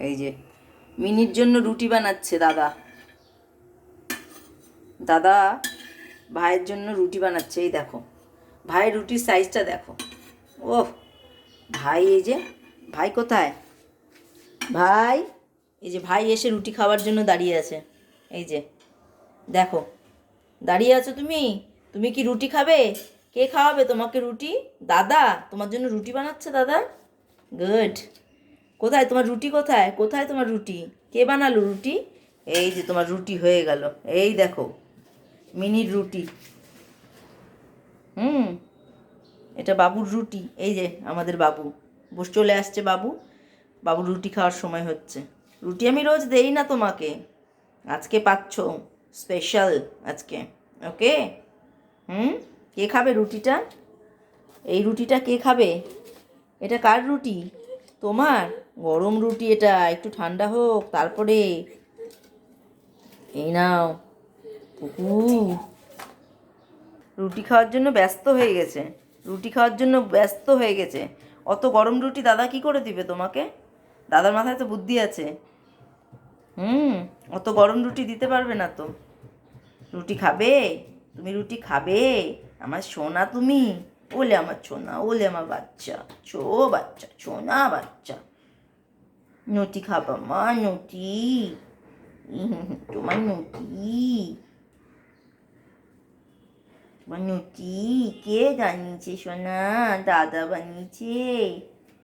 এই যে মিনির জন্য রুটি বানাচ্ছে দাদা। দাদা ভাইয়ের জন্য রুটি বানাচ্ছে। এই দেখো ভাইয়ের রুটির সাইজটা দেখো। ওহ ভাই, এই যে ভাই কোথায়? ভাই, এই যে ভাই এসে রুটি খাওয়ার জন্য দাঁড়িয়ে আছে। এই যে দেখো, দাঁড়িয়ে আছো তুমি। তুমি কি রুটি খাবে? কে খাওয়াবে তোমাকে রুটি? দাদা তোমার জন্য রুটি বানাচ্ছে দাদা। গুড। কোথায় তোমার রুটি? কোথায় কোথায় তোমার রুটি? কে বানালো রুটি? এই যে তোমার রুটি হয়ে গেল। এই দেখো মিনির রুটি। হুম, এটা বাবুর রুটি। এই যে আমাদের বাবু বসে চলে আসছে। বাবু, বাবুর রুটি খাওয়ার সময় হচ্ছে। রুটি আমি রোজ দেই না তোমাকে, আজকে পাচ্ছ স্পেশাল আজকে। ওকে। হুম, কে খাবে রুটিটা? এই রুটিটা কে খাবে? এটা কার রুটি? তোমার? গরম রুটি এটা, একটু ঠান্ডা হোক তারপরে। এই নাও কুকু। রুটি খাওয়ার জন্য ব্যস্ত হয়ে গেছে। রুটি খাওয়ার জন্য ব্যস্ত হয়ে গেছে। অত গরম রুটি দাদা কি করে দিবে তোমাকে? দাদার মাথায় তো বুদ্ধি আছে। হুম, অত গরম রুটি দিতে পারবে না তো। রুটি খাবে? তুমি রুটি খাবে? আমার সোনা তুমি। ওলে আমার সোনা, ওলে আমার বাচ্চা, বাচ্চা, সোনা বাচ্চা। নটি খাবা মা, নটি। তোমার নটি, তোমার নটি কে বানিয়েছে সোনা? দাদা বানিয়েছে।